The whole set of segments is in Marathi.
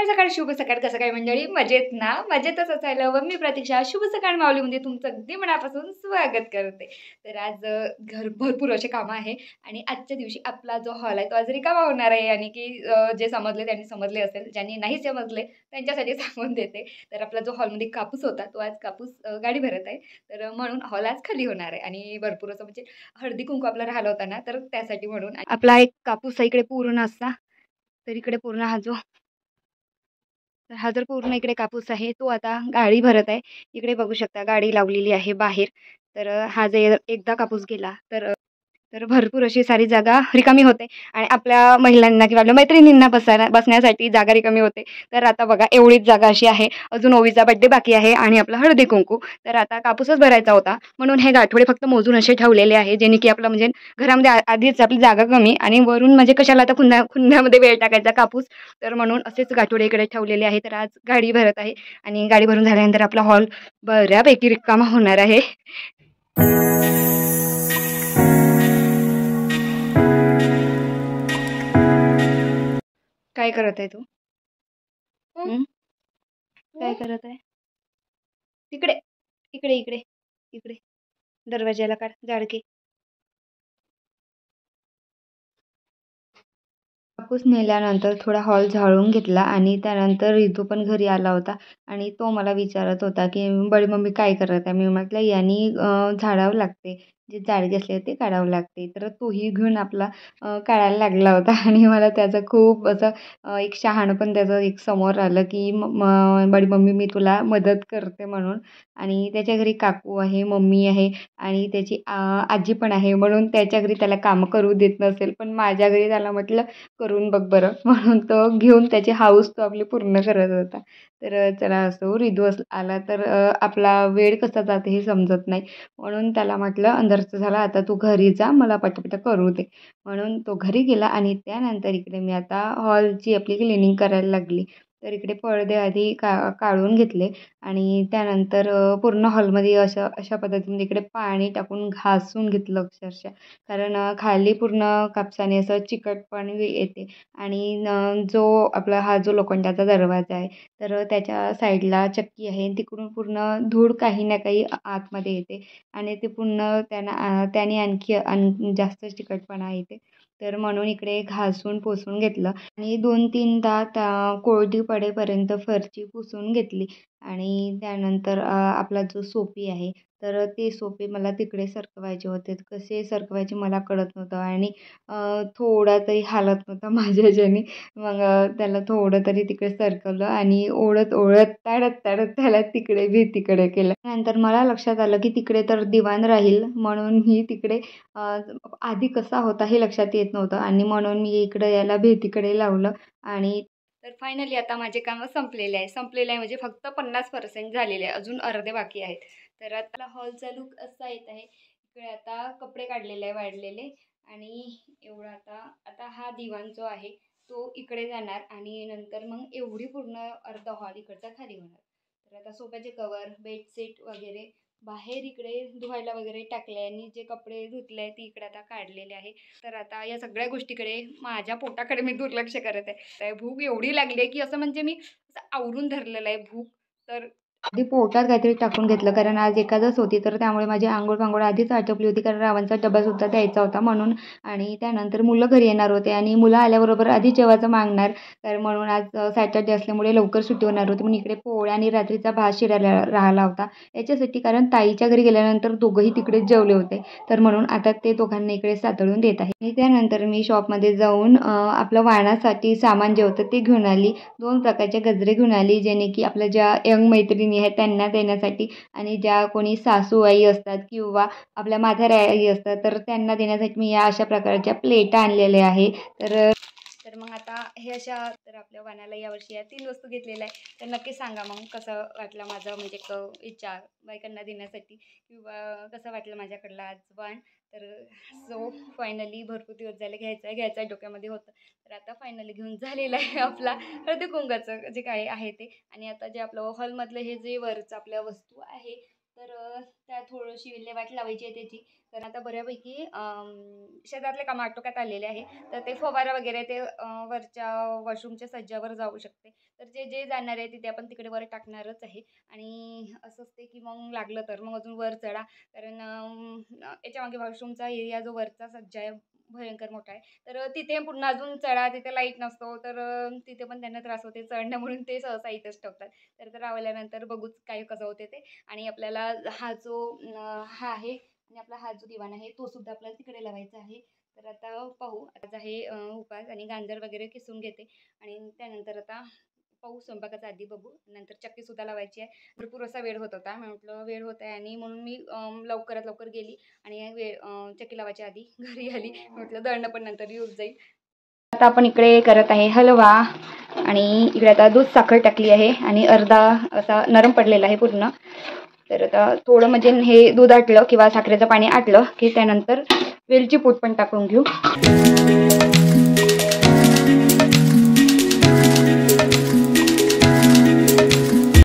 शुभ सकाळ. कसं काय मंडळी, मजेत ना? मजेतच असायला हवं. मी प्रतीक्षा शुभ सकाळ माऊलीमध्ये तुमचं अगदी मनापासून स्वागत करते. तर आज घर भरपूर असे कामं आहे आणि आजच्या दिवशी आपला जो हॉल आहे तो आज रिकामा होणार आहे आणि की जे समजले त्यांनी समजले असेल, ज्यांनी नाही समजले त्यांच्यासाठी सांगून देते. तर आपला जो हॉलमध्ये कापूस होता तो आज कापूस गाडी भरत आहे. तर म्हणून हॉल आज खाली होणार आहे आणि भरपूर असं म्हणजे हळदी-कुंकू आपला राहिला होता ना, तर त्यासाठी म्हणून आपला एक कापूस इकडे पूर्ण असा, तर इकडे पूर्ण हा जर पूर्ण इकडे कापूस आहे तो आता गाडी भरत आहे. इकडे बघू शकता गाडी लावलेली आहे बाहेर. तर हा जर एकदा कापूस गेला तर भरपूर अशी सारी जागा रिकामी होते आणि आपल्या महिलांना किंवा आपल्या मैत्रिणींना बसण्यासाठी जागा रिकामी होते. तर आता बघा एवढीच जागा अशी आहे. अजून ओवीचा बड्डे बाकी आहे आणि आपला हळदी-कुंकू. तर आता कापूसच भरायचा होता म्हणून हे गाठोडे फक्त मोजून असे ठेवलेले आहे, जेणे की आपलं म्हणजे घरामध्ये आधीच आपली जागा कमी आणि वरून म्हणजे कशाला आता खुन्यामध्ये वेळ टाकायचा कापूस. तर म्हणून असेच गाठोडे इकडे ठेवलेले आहे. तर आज गाडी भरत आहे आणि गाडी भरून झाल्यानंतर आपला हॉल बऱ्यापैकी रिकामा होणार आहे. काय करत आहे तू? काय करत आहे? तिकडे इकडे इकडे इकडे दरवाजाला काढ जाडके. कापूस नेल्यानंतर थोडा हॉल झाडून घेतला आणि त्यानंतर रितू पण घरी आला होता आणि तो मला विचारत होता की बडी मम्मी काय करत आहे. मी म्हटलं यांनी झाडावं लागते, जे जाडगे असले ते काढावं लागते. तर तोही घेऊन आपला काढायला लागला होता आणि मला त्याचं खूप असं एक शहाणपण त्याचं एक समोर आलं की बडी मम्मी मी तुला मदत करते म्हणून. आणि त्याच्या घरी काकू आहे, मम्मी आहे आणि त्याची आजी पण आहे म्हणून त्याच्या घरी त्याला कामं करू देत नसेल, पण माझ्या घरी त्याला म्हटलं करून बघ बरं म्हणून तो घेऊन त्याची हाऊस तो आपली पूर्ण करत होता. तर चला असो रिदू आला तर आपला वेळ कसा जाते हे समजत नाही म्हणून त्याला म्हटलं अंधारचं झालं आता तू घरी जा, मला पटापट करू दे. म्हणून तो घरी गेला आणि त्यानंतर इकडे मी आता हॉलची आपली क्लिनिंग करायला लागली. तर इकडे पडदे आधी काढून घेतले आणि त्यानंतर पूर्ण हॉलमध्ये अशा पद्धतीने इकडे पाणी टाकून घासून घेतलं अक्षरशः. कारण खाली पूर्ण कापसाने असं चिकटपण येते आणि जो लोखंडाचा दरवाजा आहे तर त्याच्या साईडला चक्की आहे, तिकडून पूर्ण धूळ काही ना काही आतमध्ये येते आणि ते पूर्ण त्याने आणखी जास्त चिकटपणा येते. तर म्हणून इकडे घासून पुसून घेतलं आणि 2-3दा कोरडी पडेपर्यंत फरशी पुसून घेतली आणि त्यानंतर आपला जो सोपी आहे तर ते सोपे मला तिकडे सरकवायचे होते. कसे सरकवायचे मला कळत नव्हतं आणि थोडा तरी हालत नव्हता माझ्या ह्याच्याने. मग त्याला थोडं तरी तिकडे सरकवलं आणि ओढत ताडत त्याला तिकडे तिकडे केलं. नंतर मला लक्षात आलं की तिकडे तर दिवाण राहील म्हणून मी तिकडे आधी कसा होता हे लक्षात येत नव्हतं आणि म्हणून मी इकडे याला भीतीकडे लावलं आणि तर फायनली आता माझे कामं संपलेले आहे म्हणजे फक्त 50% झालेले आहे, अजून अर्धे बाकी आहेत. तर आता हॉलचा लुक असा येत आहे. इकडे आता कपडे काढलेले आहे वाढलेले आणि एवढं आता हा दिवाण जो आहे तो इकडे जाणार आणि नंतर मग एवढी पूर्ण अर्धा हॉल इकडचा खाली होणार. तर आता सोफ्याचे कवर बेडशीट वगैरे बाहेर इकडे धुवायला वगैरे टाकले आणि जे कपडे धुतले आहे ते इकडे आता काढलेले आहे. तर आता या सगळ्या गोष्टीकडे माझ्या पोटाकडे मी दुर्लक्ष करत आहे. तर भूक एवढी लागली आहे की असं म्हणजे मी असं आवरून धरलेलं आहे भूक. तर आधी पोटात काहीतरी टाकून घेतलं कारण आज एकादस होती तर त्यामुळे माझी अंघोळ आधीच आटपली होती कारण रावांचा डबासुद्धा द्यायचा होता म्हणून. आणि त्यानंतर मुलं घरी येणार होते आणि मुलं आल्याबरोबर आधी जेवायचं मागणार. तर म्हणून आज सॅटर्डे असल्यामुळे लवकर सुट्टी होणार होती म्हणून इकडे पोळ्या आणि रात्रीचा भात शिरायला राहिला होता याच्यासाठी, कारण ताईच्या घरी गेल्यानंतर दोघंही तिकडेच जेवले होते. तर म्हणून आता ते दोघांना इकडे सातळून देत आहे. आणि त्यानंतर मी शॉपमध्ये जाऊन आपलं वाणासाठी सामान जे होतं ते घेऊन आली. 2 प्रकारचे गजरे घेऊन आली जेणे की आपल्या ज्या यंग मैत्रिणी आहेत त्यांना देण्यासाठी आणि ज्या कोणी सासू आई असतात किंवा आपल्या म्हाताऱ्या आई असतात तर त्यांना देण्यासाठी मी या अशा प्रकारच्या प्लेटा आणलेल्या आहे. तर मग आता हे तर आपल्या वाणाला यावर्षी या 3 वस्तू घेतलेल्या आहे. तर नक्की सांगा मग कसं वाटलं माझं म्हणजे विचार बायकांना देण्यासाठी किंवा कसं वाटलं माझ्याकडलं आज वाण. तर फायनली भरपूर दिवस झाले घ्यायचा डोक्यामध्ये होतं. तर आता फायनली घेऊन झालेलं आहे आपला हळदी कुंकाचं जे काय आहे ते. आणि आता जे आपलं हॉलमधलं हे जे वरचं आपल्या वस्तू आहे तर त्या थोडीशी विल्हेवाट लावायची आहे त्याची. तर आता बऱ्यापैकी शेतातले कामं आटोक्यात आलेले आहे. तर ते फवारा वगैरे ते वरच्या वॉशरूमच्या सज्जावर जाऊ शकते. तर जे जे जाणार आहे तिथे आपण तिकडे वर टाकणारच आहे. आणि असं असते की मग लागलं तर मग अजून वर चढा. कारण याच्यामागे वॉशरूमचा एरिया जो वरचा सज्जा आहे भयंकर मोठा आहे. तर तिथे पुन्हा अजून चढा, तिथे लाईट नसतो. तर तिथे पण त्यांना त्रास होते चढणं म्हणून ते सहसा इथेच ठेवतात. तर आवडल्यानंतर बघूच काय कसं होते ते. आणि आपल्याला हा जो हा आहे आणि आपला हा जो दिवाण आहे तो सुद्धा आपल्याला तिकडे लावायचा आहे. तर आता पाहू. आज आहे उपास आणि गाजर वगैरे किसून घेते आणि त्यानंतर आता पाहू स्वयंपाकाचा आधी बघू. नंतर चक्कीसुद्धा लावायची आहे. भरपूर असा वेळ होत होता. मी म्हटलं वेळ होत आहे आणि म्हणून मी लवकरात लवकर गेली आणि चक्की लावायच्या आधी घरी आली. म्हटलं दळणं पण नंतर येऊन जाईल. आता आपण इकडे करत आहे हलवा आणि इकडे आता दूध साखर टाकली आहे आणि अर्धा असा नरम पडलेला आहे पूर्ण. तर आता थोडं म्हणजे हे दूध आटलं किंवा साखरेचं पाणी आटलं की त्यानंतर वेलची पूड पण टाकून घेऊ.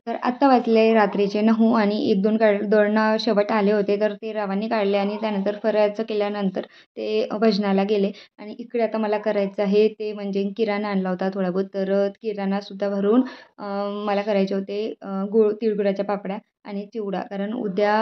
तर आत्ता वाजले रात्रीचे 9 आणि 1-2 दळणं शेवट आले होते. तर ते रावांनी काढले आणि त्यानंतर फराळाचं केल्यानंतर ते भजनाला गेले. आणि इकडे आता मला करायचं आहे ते म्हणजे किराणा आणला होता थोडा बहुत. तर किराणासुद्धा भरून मला करायचे होते तिळगुळाच्या पापड्या आणि चिवडा. कारण उद्या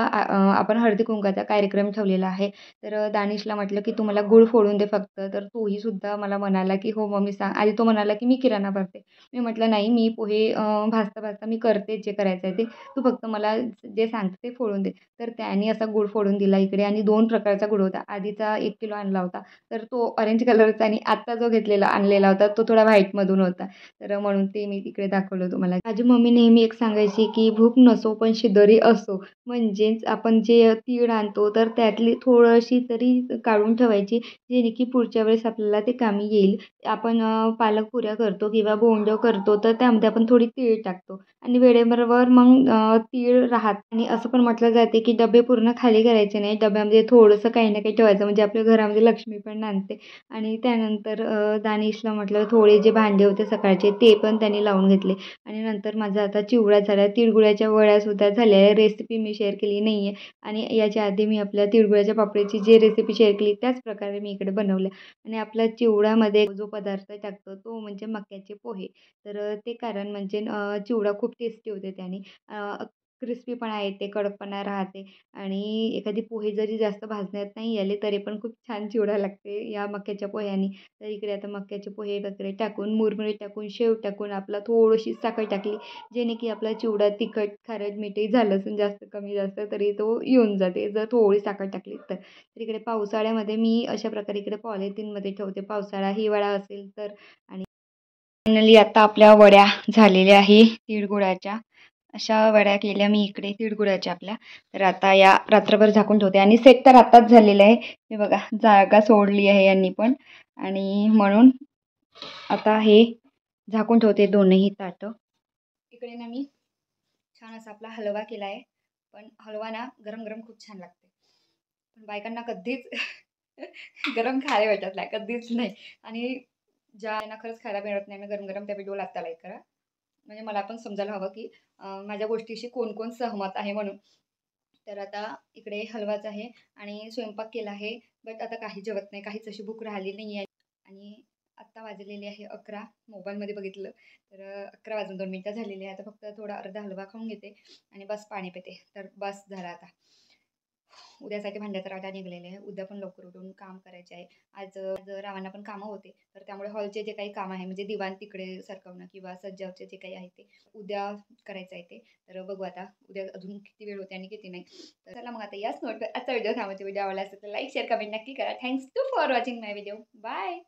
आपण हळदी-कुंकवाचा कार्यक्रम ठेवलेला आहे. तर दानिशला म्हटलं की "तू मला गूळ फोडून दे फक्त." तर तोही सुद्धा मला म्हणाला की "हो मम्मी सांग." आधी तो म्हणाला की "मी किराणा भरते." मी म्हटलं, "नाही, मी पोहे भाजता-भाजता मी करते जे करायचं आहे ते. तू फक्त मला जे सांगते ते फोडून दे." तर त्याने असा गूळ फोडून दिला इकडे आणि 2 प्रकारचा गूळ होता. आधीचा 1 किलो आणला होता. तर तो ऑरेंज कलरचा आणि आत्ता जो आणलेला होता तो थोडा व्हाईटमधून होता. तर म्हणून ते मी तिकडे दाखवलं तुम्हाला. माझी मम्मी नेहमी एक सांगायची की "भूक नसो पण शिदोरी असो." म्हणजेच आपण जे तीळ आणतो तर त्यातली थोडीशी तरी काढून ठेवायची, जेणे की पुढच्या वेळेस आपल्याला ते कामी येईल. आपण पालक पुऱ्या करतो किंवा बोंडं करतो तर त्यामध्ये आपण थोडी तीळ टाकतो आणि वेळेबरोबर मग तीळ राहत. आणि असं पण म्हटलं जाते की डबे पूर्ण खाली करायचे नाही. डब्यामध्ये थोडंसं काही ना काही ठेवायचं म्हणजे आपल्या घरामध्ये लक्ष्मी पण नांदते. आणि त्यानंतर दानिशला म्हटलं थोडे जे भांडे होते सकाळचे ते पण त्यांनी लावून घेतले. आणि नंतर माझा आता चिवडा झाला. तिळगुळाच्या वड्यासुद्धा झाल्या. रेसिपी मी शेअर केली नाही आहे आणि याच्या आधी मी आपल्या तिळगुळाच्या पापडीची जी रेसिपी शेअर केली त्याच प्रकारे मी इकडे बनवल्या. आणि आपल्या चिवड्यामध्ये जो पदार्थ टाकतो तो म्हणजे मक्याचे पोहे. तर ते कारण म्हणजे चिवडा खूप टेस्टी होते त्याने. क्रिस्पीपणा येते, कडकपणा राहते आणि एखादी पोहे जरी जास्त भाजण्यात नाही आले तरी पण खूप छान चिवडा लागते या मक्याच्या पोह्याने. तर इकडे आता मक्याचे पोहे वगैरे टाकून, मुरमुरे टाकून, शेव टाकून, आपला थोडीशी साखर टाकली, जेणे की आपला चिवडा तिखट, खारट, मीठही झालं असेल जास्त कमी जास्त तरी तो येऊन जाते जर थोडी साखर टाकली तर. तर इकडे पावसाळ्यामध्ये मी अशा प्रकारे इकडे पॉलिथिनमध्ये ठेवते. पावसाळा, हिवाळा असेल तर. आणि फायनली आता आपल्या वड्या झालेल्या आहे तिळगुळाच्या. अशा वड्या केल्या मी इकडे तिळगुळाच्या आपल्या. तर आता या रात्रभर झाकून ठेवते आणि सेट तर आत्ताच झालेलं आहे. हे बघा जागा सोडली आहे यांनी पण आणि म्हणून आता हे झाकून ठेवते दोनही ताटं. इकडे ना मी छान असा आपला हलवा केला आहे. पण हलवा ना गरम-गरम खूप छान लागते. पण बायकांना कधीच गरम खायला भेटत नाही, कधीच नाही. आणि ज्यांना खरंच खायला मिळत नाही ना गरम-गरम त्या व्हिडिओला आत्ता लाईक करा. म्हणजे मला पण समजायला हवं की माझ्या गोष्टीशी कोण-कोण सहमत आहे म्हणून. तर आता इकडे हलवाच आहे आणि स्वयंपाक केला आहे. बट आता काही जेवत नाही, काहीच अशी भूक राहिली नाही आहे. आणि आत्ता वाजलेले आहे 11. मोबाईलमध्ये बघितलं तर 11 वाजून 2 मिनिटं झालेली आहे. आता फक्त थोडा अर्धा हलवा खाऊन घेते आणि बस पाणी पिते. तर बस झालं आता. उद्यासाठी भांड्याचा राडा निघालेला आहे. उद्या पण लवकर उठून काम करायचे आहे. आज रावांना पण कामं होते. तर त्यामुळे हॉलचे जे काही काम आहे म्हणजे दिवाण तिकडे सरकवणं किंवा सज्जावचे जे काही आहे ते उद्या करायचं आहे ते. तर बघू आता उद्या अजून किती वेळ होते आणि किती नाही. तर चला मग आता याच नोटवर आजचा व्हिडिओ थांबवते. व्हिडिओ आवडला असेल तर लाईक, शेअर, कमेंट नक्की करा. Thanks to for watching my video. Bye.